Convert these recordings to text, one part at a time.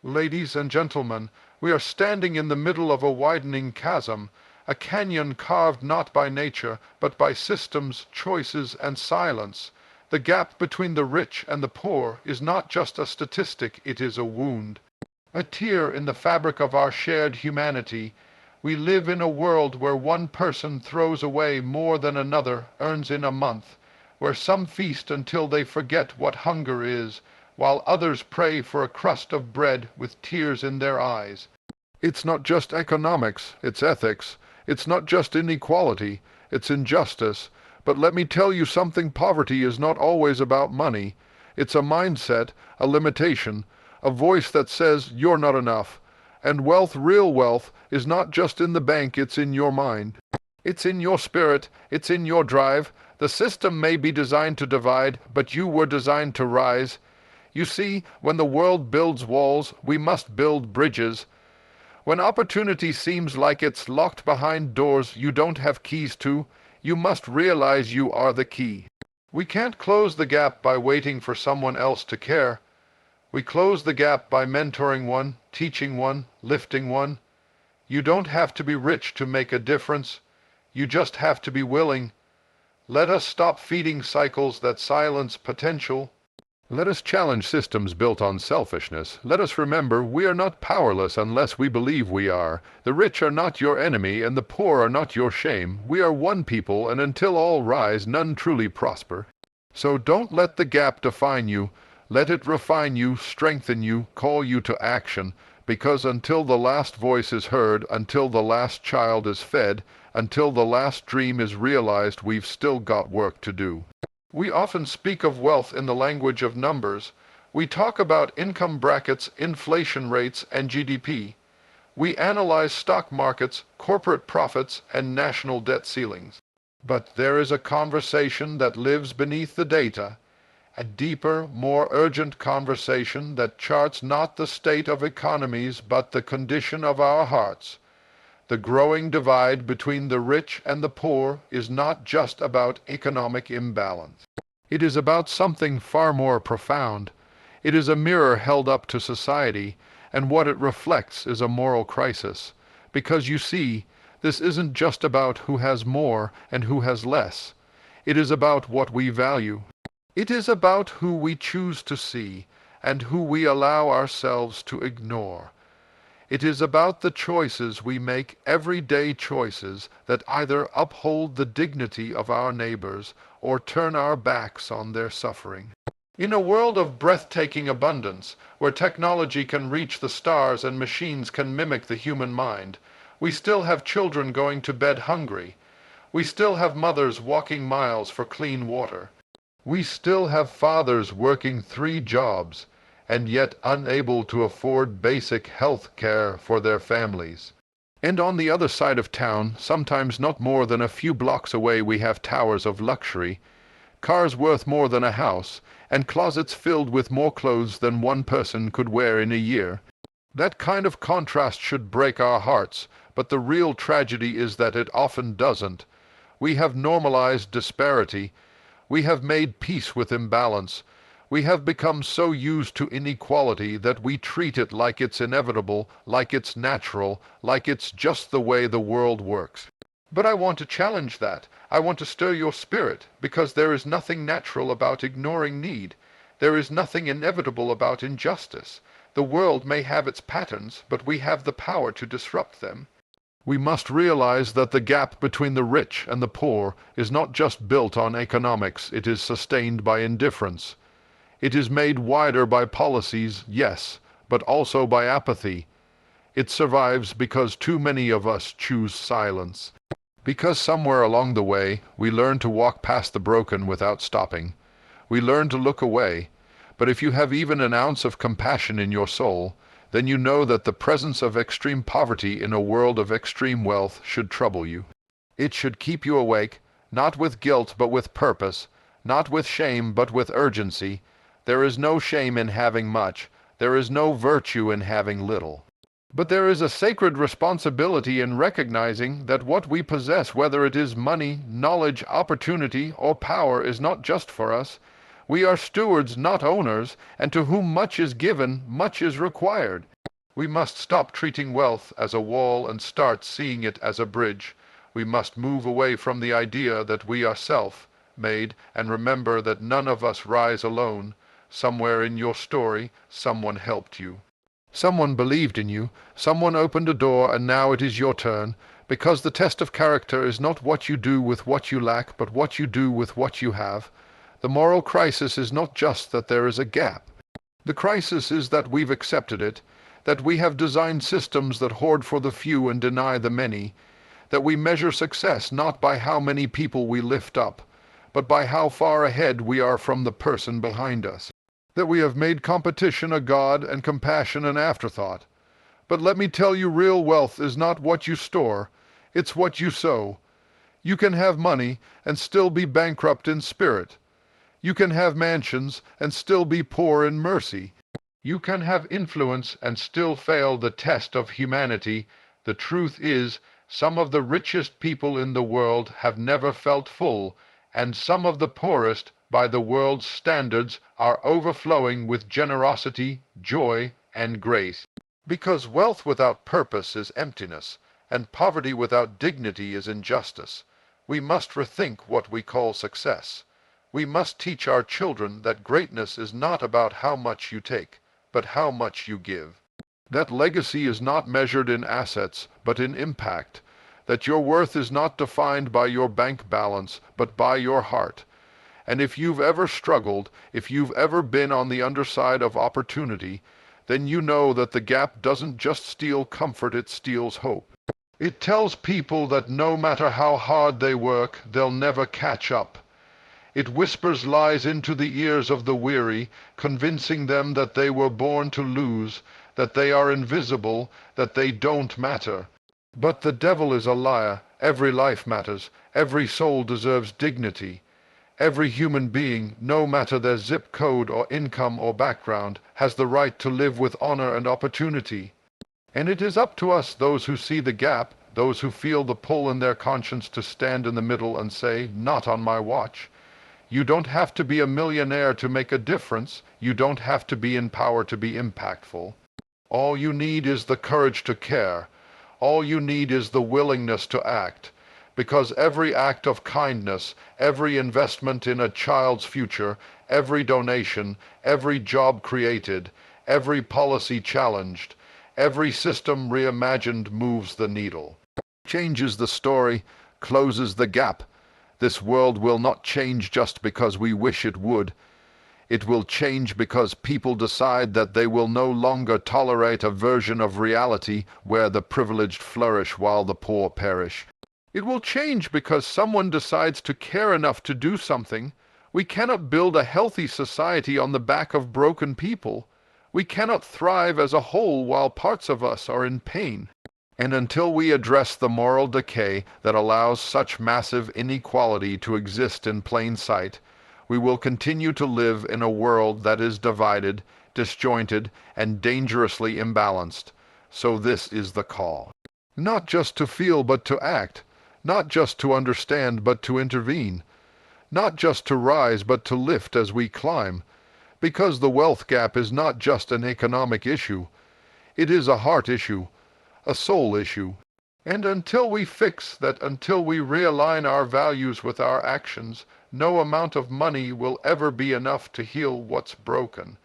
Ladies and gentlemen, we are standing in the middle of a widening chasm, a canyon carved not by nature, but by systems, choices, and silence. The gap between the rich and the poor is not just a statistic, it is a wound. A tear in the fabric of our shared humanity. We live in a world where one person throws away more than another earns in a month, where some feast until they forget what hunger is, while others pray for a crust of bread with tears in their eyes. It's not just economics, it's ethics. It's not just inequality, it's injustice. But let me tell you something, poverty is not always about money. It's a mindset, a limitation, a voice that says you're not enough. And wealth, real wealth, is not just in the bank, it's in your mind. It's in your spirit, it's in your drive. The system may be designed to divide, but you were designed to rise. You see, when the world builds walls, we must build bridges. When opportunity seems like it's locked behind doors you don't have keys to, you must realize you are the key. We can't close the gap by waiting for someone else to care. We close the gap by mentoring one, teaching one, lifting one. You don't have to be rich to make a difference. You just have to be willing. Let us stop feeding cycles that silence potential. Let us challenge systems built on selfishness. Let us remember we are not powerless unless we believe we are. The rich are not your enemy, and the poor are not your shame. We are one people, and until all rise, none truly prosper. So don't let the gap define you. Let it refine you, strengthen you, call you to action, because until the last voice is heard, until the last child is fed, until the last dream is realized, we've still got work to do. We often speak of wealth in the language of numbers. We talk about income brackets, inflation rates, and GDP. We analyze stock markets, corporate profits, and national debt ceilings. But there is a conversation that lives beneath the data, a deeper, more urgent conversation that charts not the state of economies but the condition of our hearts. The growing divide between the rich and the poor is not just about economic imbalance. It is about something far more profound. It is a mirror held up to society, and what it reflects is a moral crisis. Because you see, this isn't just about who has more and who has less. It is about what we value. It is about who we choose to see and who we allow ourselves to ignore. It is about the choices we make, everyday choices that either uphold the dignity of our neighbors or turn our backs on their suffering. In a world of breathtaking abundance, where technology can reach the stars and machines can mimic the human mind, we still have children going to bed hungry. We still have mothers walking miles for clean water. We still have fathers working 3 jobs, and yet unable to afford basic health care for their families. And on the other side of town, sometimes not more than a few blocks away, we have towers of luxury, cars worth more than a house, and closets filled with more clothes than one person could wear in a year. That kind of contrast should break our hearts, but the real tragedy is that it often doesn't. We have normalized disparity. We have made peace with imbalance. We have become so used to inequality that we treat it like it's inevitable, like it's natural, like it's just the way the world works. But I want to challenge that. I want to stir your spirit, because there is nothing natural about ignoring need. There is nothing inevitable about injustice. The world may have its patterns, but we have the power to disrupt them. We must realize that the gap between the rich and the poor is not just built on economics, it is sustained by indifference. It is made wider by policies, yes, but also by apathy. It survives because too many of us choose silence. Because somewhere along the way, we learn to walk past the broken without stopping. We learn to look away. But if you have even an ounce of compassion in your soul, then you know that the presence of extreme poverty in a world of extreme wealth should trouble you. It should keep you awake, not with guilt but with purpose, not with shame but with urgency. There is no shame in having much. There is no virtue in having little. But there is a sacred responsibility in recognizing that what we possess, whether it is money, knowledge, opportunity, or power, is not just for us. We are stewards, not owners, and to whom much is given, much is required. We must stop treating wealth as a wall and start seeing it as a bridge. We must move away from the idea that we are self-made and remember that none of us rise alone. Somewhere in your story, someone helped you. Someone believed in you, someone opened a door, and now it is your turn, because the test of character is not what you do with what you lack, but what you do with what you have. The moral crisis is not just that there is a gap. The crisis is that we've accepted it, that we have designed systems that hoard for the few and deny the many, that we measure success not by how many people we lift up, but by how far ahead we are from the person behind us, that we have made competition a god and compassion an afterthought. But let me tell you, real wealth is not what you store, it's what you sow. You can have money and still be bankrupt in spirit. You can have mansions and still be poor in mercy. You can have influence and still fail the test of humanity. The truth is, some of the richest people in the world have never felt full, and some of the poorest, by the world's standards, are overflowing with generosity, joy, and grace. Because wealth without purpose is emptiness, and poverty without dignity is injustice, we must rethink what we call success. We must teach our children that greatness is not about how much you take, but how much you give. That legacy is not measured in assets, but in impact. That your worth is not defined by your bank balance, but by your heart. And if you've ever struggled, if you've ever been on the underside of opportunity, then you know that the gap doesn't just steal comfort, it steals hope. It tells people that no matter how hard they work, they'll never catch up. It whispers lies into the ears of the weary, convincing them that they were born to lose, that they are invisible, that they don't matter. But the devil is a liar. Every life matters. Every soul deserves dignity. Every human being, no matter their zip code or income or background, has the right to live with honor and opportunity. And it is up to us, those who see the gap, those who feel the pull in their conscience, to stand in the middle and say, not on my watch. You don't have to be a millionaire to make a difference. You don't have to be in power to be impactful. All you need is the courage to care. All you need is the willingness to act. Because every act of kindness, every investment in a child's future, every donation, every job created, every policy challenged, every system reimagined moves the needle. Changes the story, closes the gap. This world will not change just because we wish it would. It will change because people decide that they will no longer tolerate a version of reality where the privileged flourish while the poor perish. It will change because someone decides to care enough to do something. We cannot build a healthy society on the back of broken people. We cannot thrive as a whole while parts of us are in pain. And until we address the moral decay that allows such massive inequality to exist in plain sight, we will continue to live in a world that is divided, disjointed, and dangerously imbalanced. So this is the call. Not just to feel but to act. Not just to understand but to intervene. Not just to rise but to lift as we climb. Because the wealth gap is not just an economic issue. It is a heart issue, a soul issue. And until we fix that, until we realign our values with our actions, no amount of money will ever be enough to heal what's broken.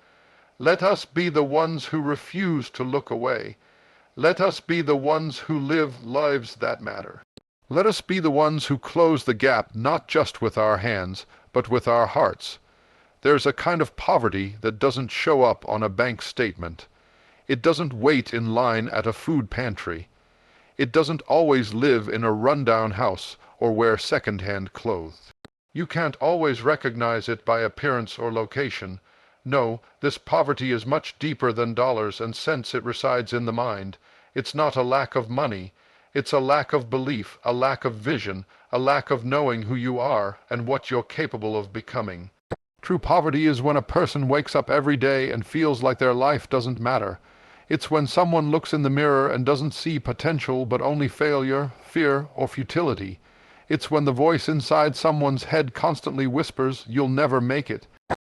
Let us be the ones who refuse to look away. Let us be the ones who live lives that matter. Let us be the ones who close the gap not just with our hands, but with our hearts. There's a kind of poverty that doesn't show up on a bank statement. It doesn't wait in line at a food pantry. It doesn't always live in a rundown house or wear second-hand clothes. You can't always recognize it by appearance or location. No, this poverty is much deeper than dollars and cents. It resides in the mind. It's not a lack of money. It's a lack of belief, a lack of vision, a lack of knowing who you are and what you're capable of becoming. True poverty is when a person wakes up every day and feels like their life doesn't matter. It's when someone looks in the mirror and doesn't see potential but only failure, fear, or futility. It's when the voice inside someone's head constantly whispers, "You'll never make it."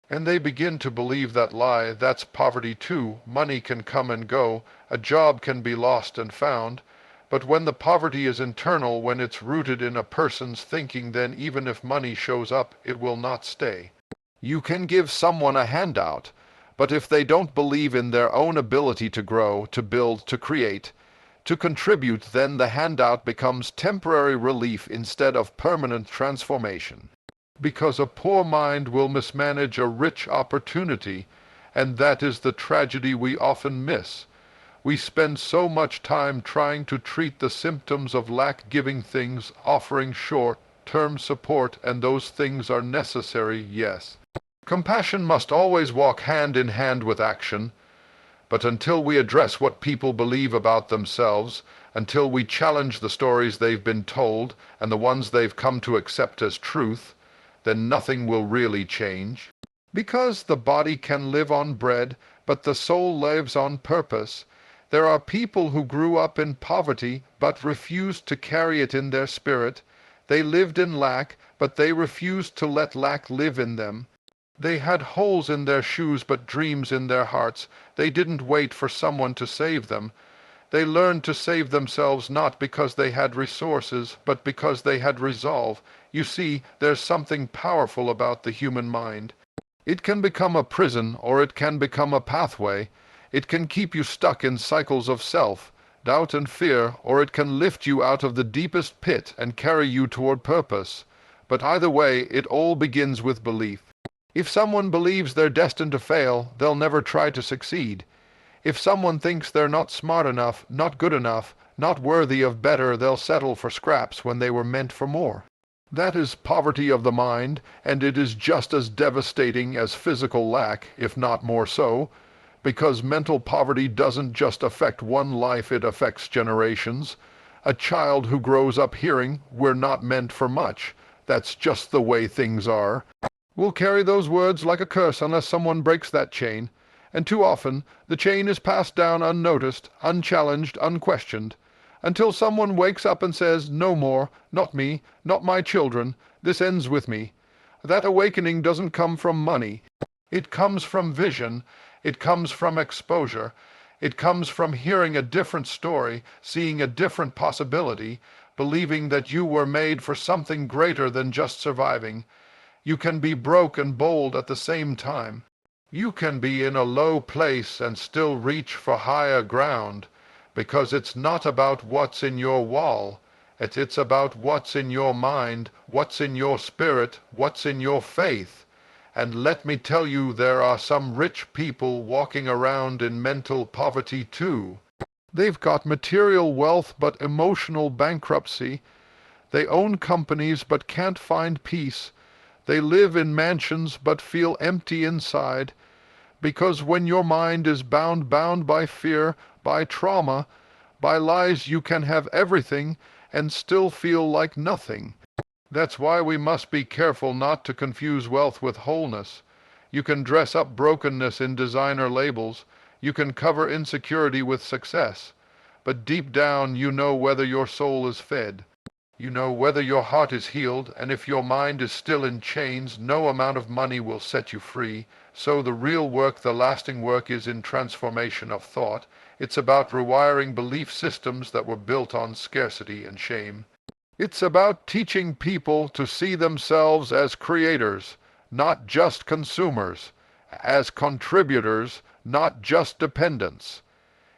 And they begin to believe that lie. That's poverty too. Money can come and go, a job can be lost and found. But when the poverty is internal, when it's rooted in a person's thinking, then even if money shows up, it will not stay. You can give someone a handout, but if they don't believe in their own ability to grow, to build, to create, to contribute, then the handout becomes temporary relief instead of permanent transformation. Because a poor mind will mismanage a rich opportunity, and that is the tragedy we often miss. We spend so much time trying to treat the symptoms of lack, giving things, offering short-term support, and those things are necessary, yes. Compassion must always walk hand in hand with action, but until we address what people believe about themselves, until we challenge the stories they've been told and the ones they've come to accept as truth, then nothing will really change. Because the body can live on bread, but the soul lives on purpose. There are people who grew up in poverty, but refused to carry it in their spirit. They lived in lack, but they refused to let lack live in them. They had holes in their shoes, but dreams in their hearts. They didn't wait for someone to save them. They learned to save themselves not because they had resources, but because they had resolve. You see, there's something powerful about the human mind. It can become a prison, or it can become a pathway. It can keep you stuck in cycles of self, doubt and fear, or it can lift you out of the deepest pit and carry you toward purpose. But either way, it all begins with belief. If someone believes they're destined to fail, they'll never try to succeed. If someone thinks they're not smart enough, not good enough, not worthy of better, they'll settle for scraps when they were meant for more. That is poverty of the mind, and it is just as devastating as physical lack, if not more so, because mental poverty doesn't just affect one life, it affects generations. A child who grows up hearing, "We're not meant for much, that's just the way things are," will carry those words like a curse unless someone breaks that chain. And too often, the chain is passed down unnoticed, unchallenged, unquestioned, until someone wakes up and says, "No more, not me, not my children, this ends with me." That awakening doesn't come from money. It comes from vision, it comes from exposure, it comes from hearing a different story, seeing a different possibility, believing that you were made for something greater than just surviving. You can be broke and bold at the same time. You can be in a low place and still reach for higher ground, because it's not about what's in your wall, it's about what's in your mind, what's in your spirit, what's in your faith. And let me tell you, there are some rich people walking around in mental poverty too. They've got material wealth but emotional bankruptcy. They own companies but can't find peace. They live in mansions but feel empty inside, because when your mind is bound by fear, by trauma, by lies, you can have everything and still feel like nothing. That's why we must be careful not to confuse wealth with wholeness. You can dress up brokenness in designer labels. You can cover insecurity with success. But deep down you know whether your soul is fed. You know whether your heart is healed, and if your mind is still in chains, no amount of money will set you free. So the real work, the lasting work, is in transformation of thought. It's about rewiring belief systems that were built on scarcity and shame. It's about teaching people to see themselves as creators, not just consumers, as contributors, not just dependents.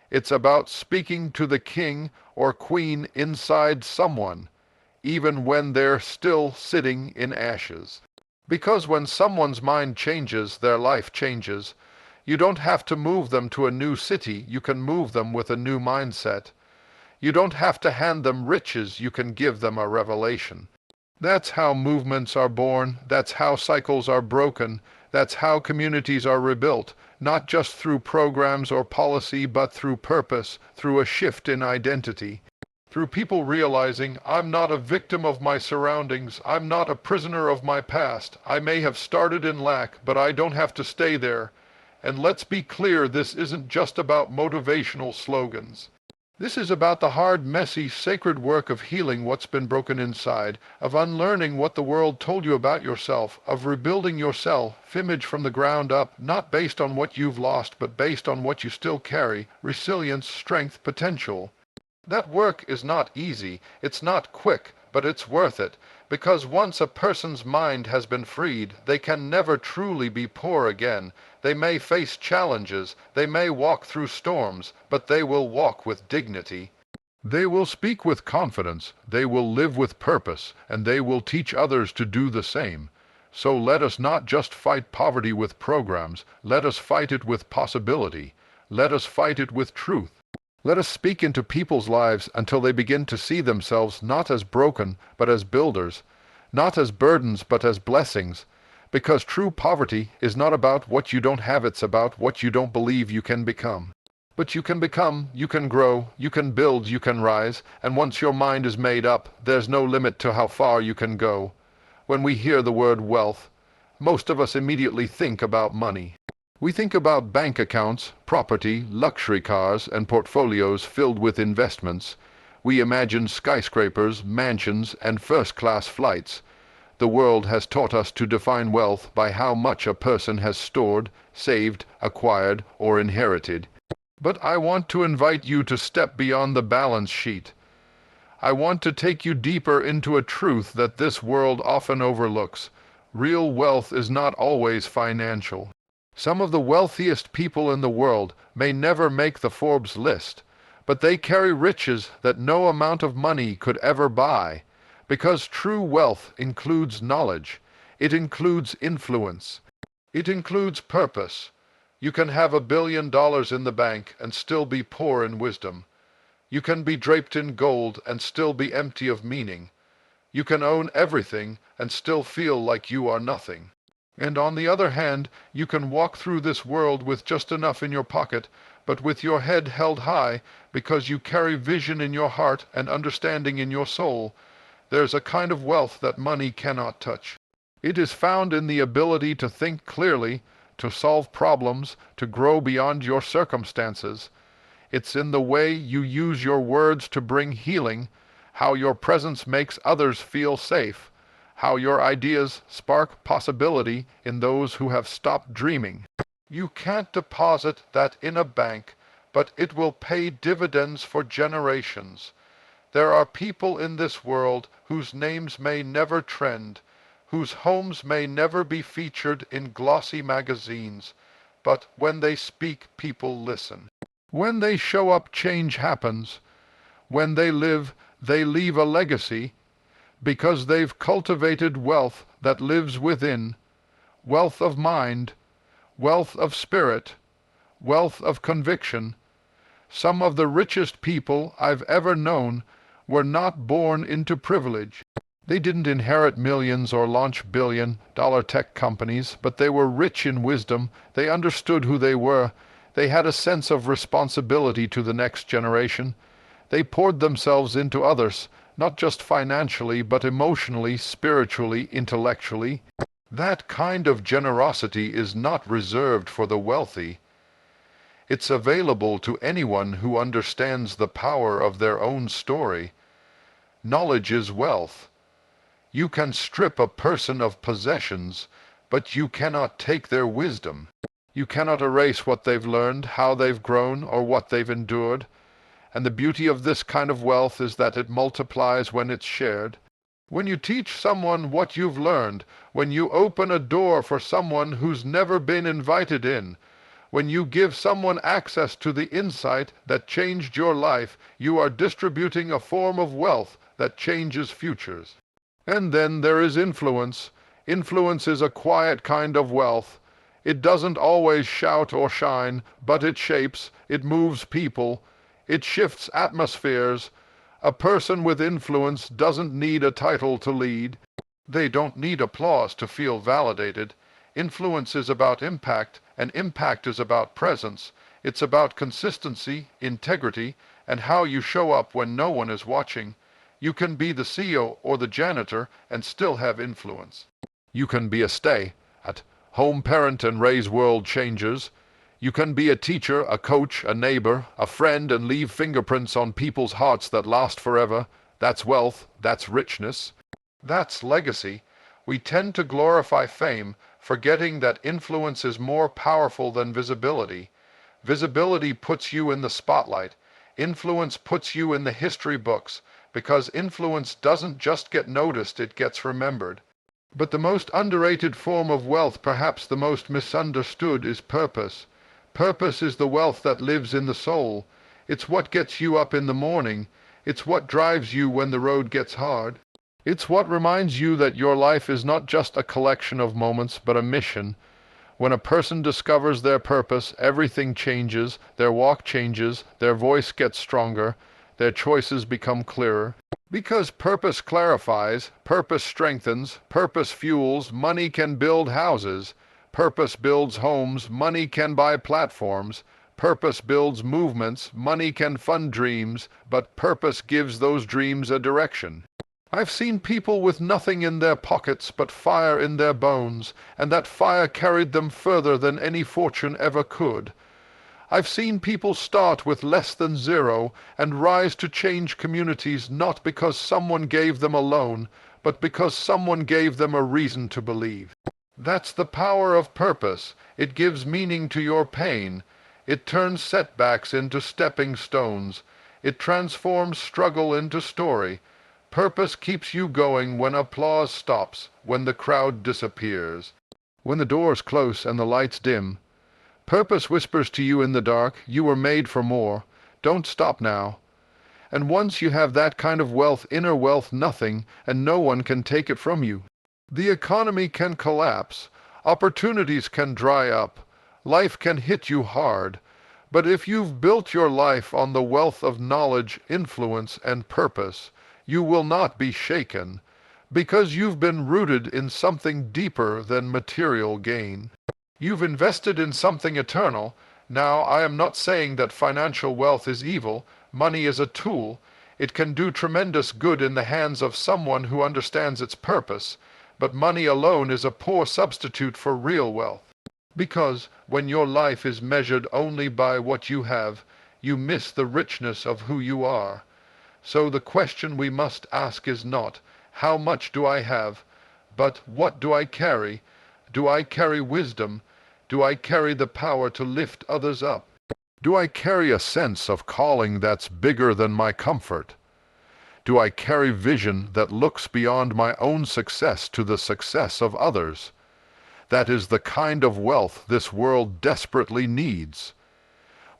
It's about speaking to the king or queen inside someone, even when they're still sitting in ashes. Because when someone's mind changes, their life changes. You don't have to move them to a new city, you can move them with a new mindset. You don't have to hand them riches, you can give them a revelation. That's how movements are born, that's how cycles are broken, that's how communities are rebuilt, not just through programs or policy, but through purpose, through a shift in identity. Through people realizing, I'm not a victim of my surroundings, I'm not a prisoner of my past. I may have started in lack, but I don't have to stay there. And let's be clear, this isn't just about motivational slogans. This is about the hard, messy, sacred work of healing what's been broken inside, of unlearning what the world told you about yourself, of rebuilding your self-image from the ground up, not based on what you've lost, but based on what you still carry, resilience, strength, potential. That work is not easy, it's not quick, but it's worth it, because once a person's mind has been freed, they can never truly be poor again. They may face challenges, they may walk through storms, but they will walk with dignity. They will speak with confidence, they will live with purpose, and they will teach others to do the same. So let us not just fight poverty with programs, let us fight it with possibility. Let us fight it with truth. Let us speak into people's lives until they begin to see themselves not as broken, but as builders, not as burdens, but as blessings. Because true poverty is not about what you don't have, it's about what you don't believe you can become. But you can become, you can grow, you can build, you can rise, and once your mind is made up, there's no limit to how far you can go. When we hear the word wealth, most of us immediately think about money. We think about bank accounts, property, luxury cars, and portfolios filled with investments. We imagine skyscrapers, mansions, and first-class flights. The world has taught us to define wealth by how much a person has stored, saved, acquired, or inherited. But I want to invite you to step beyond the balance sheet. I want to take you deeper into a truth that this world often overlooks. Real wealth is not always financial. Some of the wealthiest people in the world may never make the Forbes list, but they carry riches that no amount of money could ever buy, because true wealth includes knowledge, it includes influence, it includes purpose. You can have $1 billion in the bank and still be poor in wisdom. You can be draped in gold and still be empty of meaning. You can own everything and still feel like you are nothing. And on the other hand, you can walk through this world with just enough in your pocket, but with your head held high, because you carry vision in your heart and understanding in your soul. There's a kind of wealth that money cannot touch. It is found in the ability to think clearly, to solve problems, to grow beyond your circumstances. It's in the way you use your words to bring healing, how your presence makes others feel safe, how your ideas spark possibility in those who have stopped dreaming. You can't deposit that in a bank, but it will pay dividends for generations. There are people in this world whose names may never trend, whose homes may never be featured in glossy magazines, but when they speak, people listen. When they show up, change happens. When they live, they leave a legacy, because they've cultivated wealth that lives within, wealth of mind, wealth of spirit, wealth of conviction. Some of the richest people I've ever known were not born into privilege. They didn't inherit millions or launch billion-dollar tech companies, but they were rich in wisdom. They understood who they were. They had a sense of responsibility to the next generation. They poured themselves into others, not just financially, but emotionally, spiritually, intellectually. That kind of generosity is not reserved for the wealthy. It's available to anyone who understands the power of their own story. Knowledge is wealth. You can strip a person of possessions, but you cannot take their wisdom. You cannot erase what they've learned, how they've grown, or what they've endured. And the beauty of this kind of wealth is that it multiplies when it's shared. When you teach someone what you've learned, when you open a door for someone who's never been invited in, when you give someone access to the insight that changed your life, you are distributing a form of wealth that changes futures. And then there is influence. Influence is a quiet kind of wealth. It doesn't always shout or shine, but it shapes, it moves people, it shifts atmospheres. A person with influence doesn't need a title to lead. They don't need applause to feel validated. Influence is about impact, and impact is about presence. It's about consistency, integrity, and how you show up when no one is watching. You can be the CEO or the janitor and still have influence. You can be a stay-at-home parent and raise world changers. You can be a teacher, a coach, a neighbor, a friend, and leave fingerprints on people's hearts that last forever. That's wealth, that's richness, that's legacy. We tend to glorify fame, forgetting that influence is more powerful than visibility. Visibility puts you in the spotlight. Influence puts you in the history books, because influence doesn't just get noticed, it gets remembered. But the most underrated form of wealth, perhaps the most misunderstood, is purpose. Purpose is the wealth that lives in the soul. It's what gets you up in the morning. It's what drives you when the road gets hard. It's what reminds you that your life is not just a collection of moments, but a mission. When a person discovers their purpose, everything changes, their walk changes, their voice gets stronger, their choices become clearer. Because purpose clarifies, purpose strengthens, purpose fuels, money can build houses. Purpose builds homes, money can buy platforms. Purpose builds movements, money can fund dreams, but purpose gives those dreams a direction. I've seen people with nothing in their pockets but fire in their bones, and that fire carried them further than any fortune ever could. I've seen people start with less than zero and rise to change communities not because someone gave them a loan, but because someone gave them a reason to believe. That's the power of purpose. It gives meaning to your pain. It turns setbacks into stepping stones. It transforms struggle into story. Purpose keeps you going when applause stops, when the crowd disappears, when the doors close and the lights dim. Purpose whispers to you in the dark, you were made for more. Don't stop now. And once you have that kind of wealth, inner wealth, nothing, and no one can take it from you. The economy can collapse. Opportunities can dry up. Life can hit you hard. But if you've built your life on the wealth of knowledge, influence, and purpose, you will not be shaken, because you've been rooted in something deeper than material gain. You've invested in something eternal. Now, I am not saying that financial wealth is evil. Money is a tool. It can do tremendous good in the hands of someone who understands its purpose, but money alone is a poor substitute for real wealth. Because when your life is measured only by what you have, you miss the richness of who you are. So the question we must ask is not, how much do I have, but what do I carry? Do I carry wisdom? Do I carry the power to lift others up? Do I carry a sense of calling that's bigger than my comfort? Do I carry vision that looks beyond my own success to the success of others? That is the kind of wealth this world desperately needs.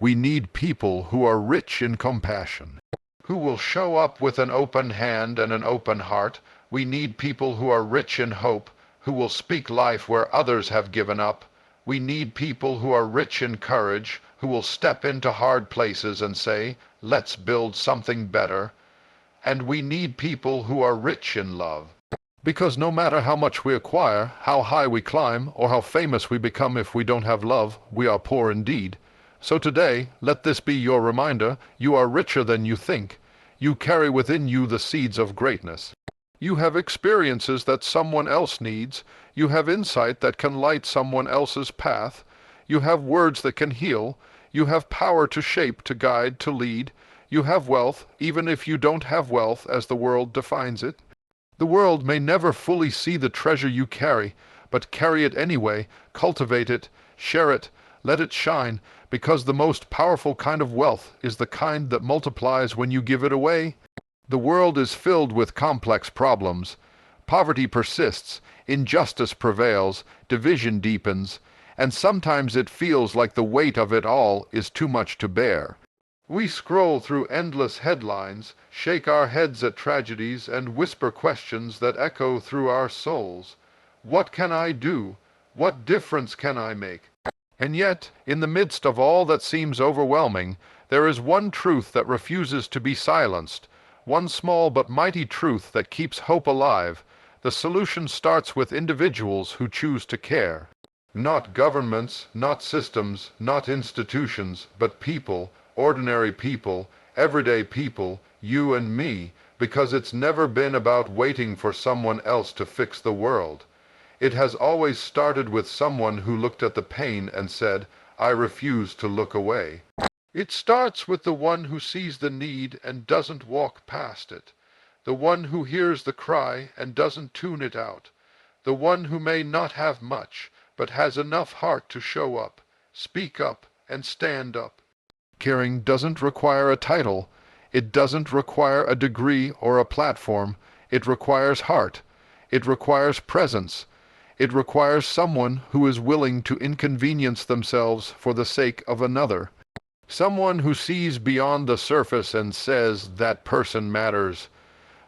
We need people who are rich in compassion, who will show up with an open hand and an open heart. We need people who are rich in hope, who will speak life where others have given up. We need people who are rich in courage, who will step into hard places and say, let's build something better. And we need people who are rich in love. Because no matter how much we acquire, how high we climb, or how famous we become, if we don't have love, we are poor indeed. So today, let this be your reminder, you are richer than you think. You carry within you the seeds of greatness. You have experiences that someone else needs. You have insight that can light someone else's path. You have words that can heal. You have power to shape, to guide, to lead. You have wealth, even if you don't have wealth as the world defines it. The world may never fully see the treasure you carry, but carry it anyway, cultivate it, share it, let it shine, because the most powerful kind of wealth is the kind that multiplies when you give it away. The world is filled with complex problems. Poverty persists, injustice prevails, division deepens, and sometimes it feels like the weight of it all is too much to bear. We scroll through endless headlines, shake our heads at tragedies, and whisper questions that echo through our souls. What can I do? What difference can I make? And yet, in the midst of all that seems overwhelming, there is one truth that refuses to be silenced, one small but mighty truth that keeps hope alive. The solution starts with individuals who choose to care. Not governments, not systems, not institutions, but people, ordinary people, everyday people, you and me, because it's never been about waiting for someone else to fix the world. It has always started with someone who looked at the pain and said, I refuse to look away. It starts with the one who sees the need and doesn't walk past it, the one who hears the cry and doesn't tune it out, the one who may not have much, but has enough heart to show up, speak up, and stand up. Caring doesn't require a title. It doesn't require a degree or a platform. It requires heart. It requires presence. It requires someone who is willing to inconvenience themselves for the sake of another. Someone who sees beyond the surface and says that person matters.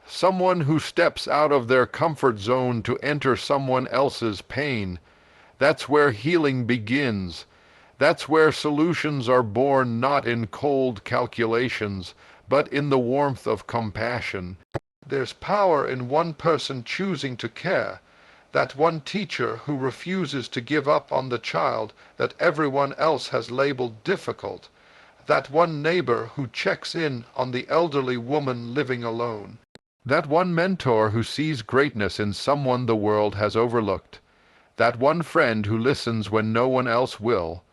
Someone who steps out of their comfort zone to enter someone else's pain. That's where healing begins. That's where solutions are born not in cold calculations, but in the warmth of compassion. There's power in one person choosing to care, that one teacher who refuses to give up on the child that everyone else has labeled difficult, that one neighbor who checks in on the elderly woman living alone, that one mentor who sees greatness in someone the world has overlooked, that one friend who listens when no one else will.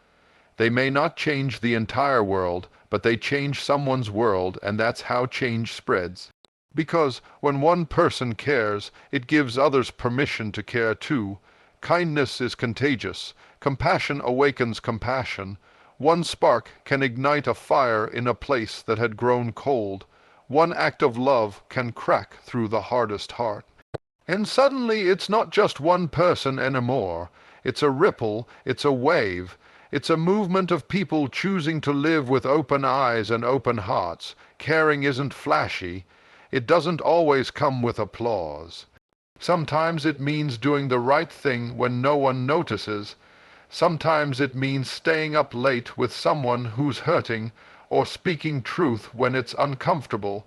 They may not change the entire world, but they change someone's world, and that's how change spreads. Because when one person cares, it gives others permission to care too. Kindness is contagious. Compassion awakens compassion. One spark can ignite a fire in a place that had grown cold. One act of love can crack through the hardest heart. And suddenly it's not just one person anymore. It's a ripple, it's a wave. It's a movement of people choosing to live with open eyes and open hearts. Caring isn't flashy. It doesn't always come with applause. Sometimes it means doing the right thing when no one notices. Sometimes it means staying up late with someone who's hurting, or speaking truth when it's uncomfortable.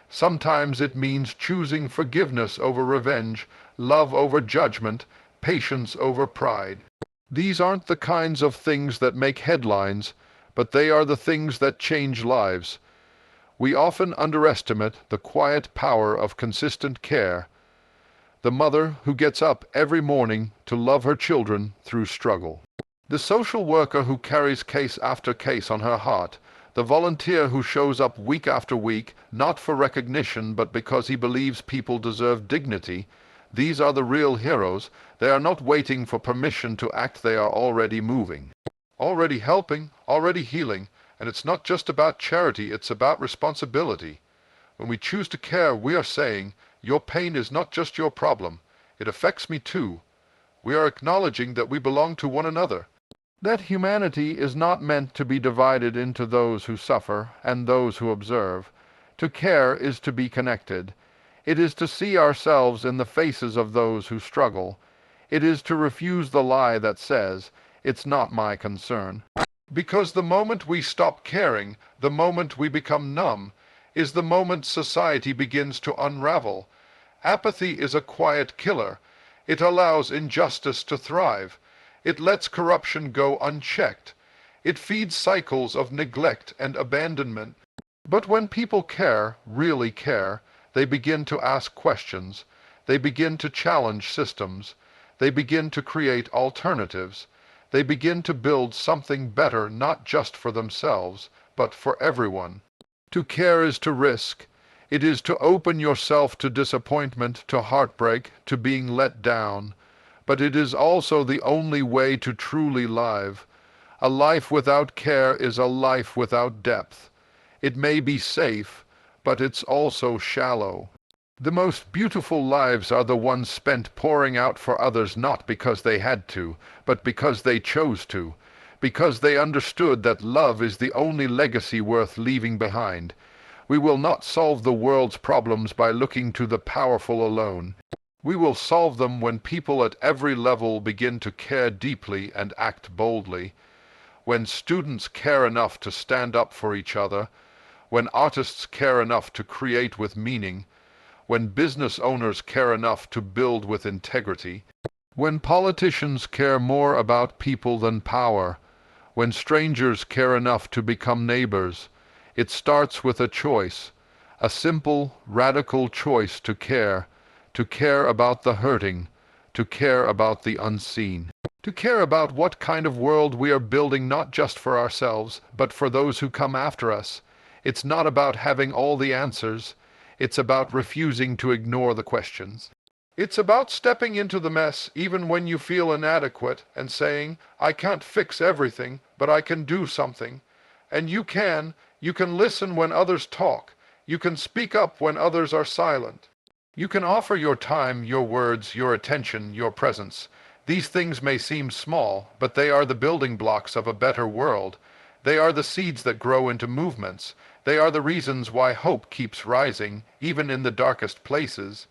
Sometimes it means choosing forgiveness over revenge, love over judgment, patience over pride. These aren't the kinds of things that make headlines, but they are the things that change lives. We often underestimate the quiet power of consistent care. The mother who gets up every morning to love her children through struggle. The social worker who carries case after case on her heart. The volunteer who shows up week after week, not for recognition but because he believes people deserve dignity. These are the real heroes. They are not waiting for permission to act. They are already moving, already helping, already healing. And it's not just about charity, it's about responsibility. When we choose to care, we are saying, your pain is not just your problem. It affects me too. We are acknowledging that we belong to one another. That humanity is not meant to be divided into those who suffer and those who observe. To care is to be connected. It is to see ourselves in the faces of those who struggle. It is to refuse the lie that says, it's not my concern. Because the moment we stop caring, the moment we become numb, is the moment society begins to unravel. Apathy is a quiet killer. It allows injustice to thrive. It lets corruption go unchecked. It feeds cycles of neglect and abandonment. But when people care, really care, they begin to ask questions. They begin to challenge systems. They begin to create alternatives. They begin to build something better not just for themselves, but for everyone. To care is to risk. It is to open yourself to disappointment, to heartbreak, to being let down. But it is also the only way to truly live. A life without care is a life without depth. It may be safe, but it's also shallow. The most beautiful lives are the ones spent pouring out for others not because they had to, but because they chose to, because they understood that love is the only legacy worth leaving behind. We will not solve the world's problems by looking to the powerful alone. We will solve them when people at every level begin to care deeply and act boldly. When students care enough to stand up for each other. When artists care enough to create with meaning. When business owners care enough to build with integrity. When politicians care more about people than power. When strangers care enough to become neighbors. It starts with a choice, a simple, radical choice to care about the hurting, to care about the unseen, to care about what kind of world we are building not just for ourselves, but for those who come after us. It's not about having all the answers. It's about refusing to ignore the questions. It's about stepping into the mess even when you feel inadequate and saying, I can't fix everything, but I can do something. And you can. You can listen when others talk. You can speak up when others are silent. You can offer your time, your words, your attention, your presence. These things may seem small, but they are the building blocks of a better world. They are the seeds that grow into movements. They are the reasons why hope keeps rising, even in the darkest places.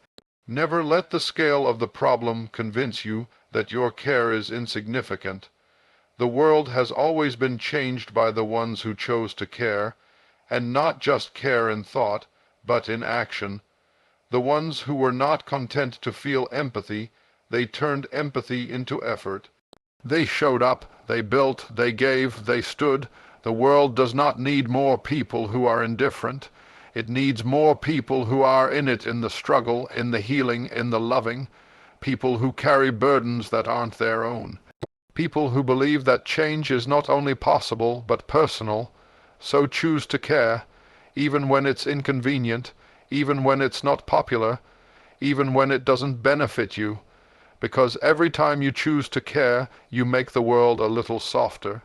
Never let the scale of the problem convince you that your care is insignificant. The world has always been changed by the ones who chose to care, and not just care in thought, but in action. The ones who were not content to feel empathy, they turned empathy into effort. They showed up, they built, they gave, they stood. The world does not need more people who are indifferent. It needs more people who are in it, in the struggle, in the healing, in the loving. People who carry burdens that aren't their own. People who believe that change is not only possible, but personal. So choose to care, even when it's inconvenient, even when it's not popular, even when it doesn't benefit you. Because every time you choose to care, you make the world a little softer,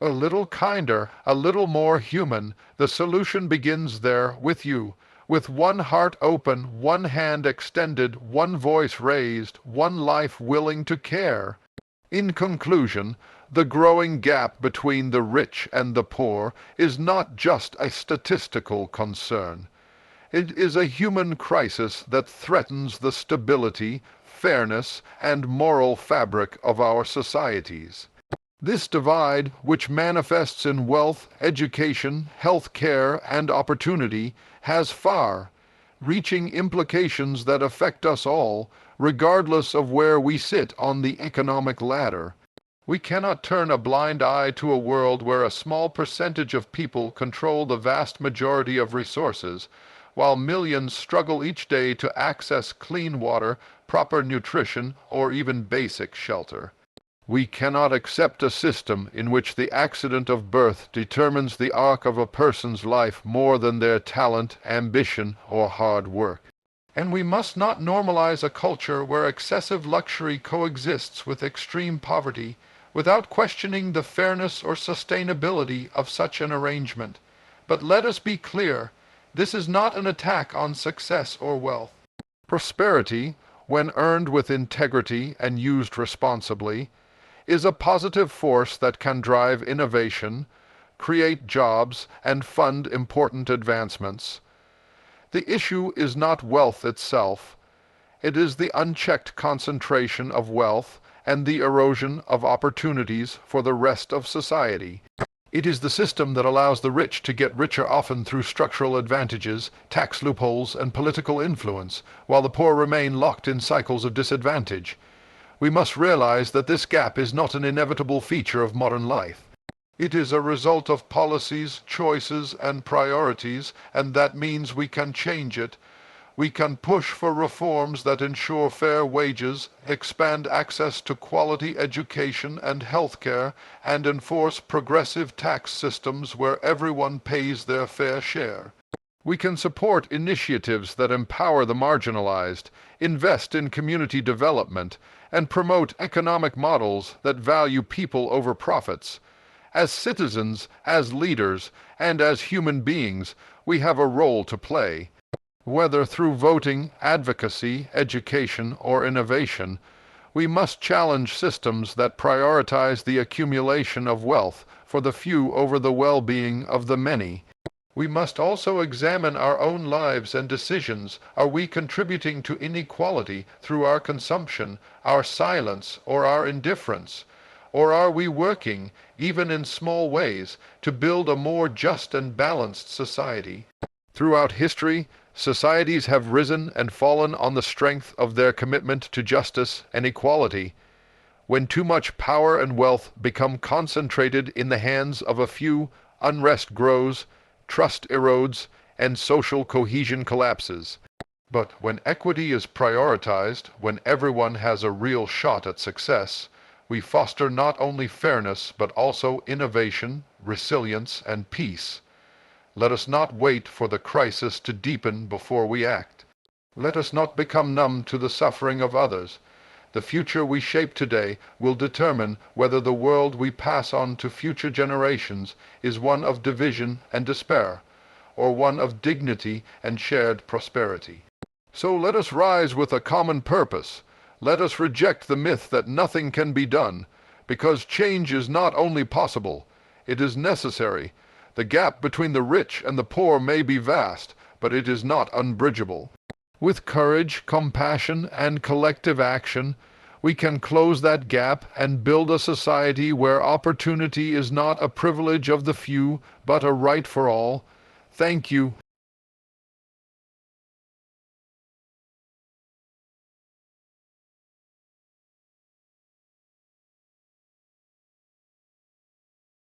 a little kinder, a little more human. The solution begins there, with you, with one heart open, one hand extended, one voice raised, one life willing to care. In conclusion, the growing gap between the rich and the poor is not just a statistical concern. It is a human crisis that threatens the stability, fairness, and moral fabric of our societies. This divide, which manifests in wealth, education, health care, and opportunity, has far-reaching implications that affect us all, regardless of where we sit on the economic ladder. We cannot turn a blind eye to a world where a small percentage of people control the vast majority of resources, while millions struggle each day to access clean water, proper nutrition, or even basic shelter. We cannot accept a system in which the accident of birth determines the arc of a person's life more than their talent, ambition, or hard work. And we must not normalize a culture where excessive luxury coexists with extreme poverty without questioning the fairness or sustainability of such an arrangement. But let us be clear, this is not an attack on success or wealth. Prosperity, when earned with integrity and used responsibly, is a positive force that can drive innovation, create jobs, and fund important advancements. The issue is not wealth itself. It is the unchecked concentration of wealth and the erosion of opportunities for the rest of society. It is the system that allows the rich to get richer, often through structural advantages, tax loopholes, and political influence, while the poor remain locked in cycles of disadvantage. We must realize that this gap is not an inevitable feature of modern life. It is a result of policies, choices, and priorities, and that means we can change it. We can push for reforms that ensure fair wages, expand access to quality education and health care, and enforce progressive tax systems where everyone pays their fair share. We can support initiatives that empower the marginalized, invest in community development, and promote economic models that value people over profits. As citizens, as leaders, and as human beings, we have a role to play. Whether through voting, advocacy, education, or innovation, we must challenge systems that prioritize the accumulation of wealth for the few over the well-being of the many. We must also examine our own lives and decisions. Are we contributing to inequality through our consumption, our silence, or our indifference? Or are we working, even in small ways, to build a more just and balanced society? Throughout history, societies have risen and fallen on the strength of their commitment to justice and equality. When too much power and wealth become concentrated in the hands of a few, unrest grows, trust erodes, and social cohesion collapses. But when equity is prioritized, when everyone has a real shot at success, we foster not only fairness but also innovation, resilience, and peace. Let us not wait for the crisis to deepen before we act. Let us not become numb to the suffering of others. The future we shape today will determine whether the world we pass on to future generations is one of division and despair, or one of dignity and shared prosperity. So let us rise with a common purpose. Let us reject the myth that nothing can be done, because change is not only possible, it is necessary. The gap between the rich and the poor may be vast, but it is not unbridgeable. With courage, compassion, and collective action, we can close that gap and build a society where opportunity is not a privilege of the few, but a right for all. Thank you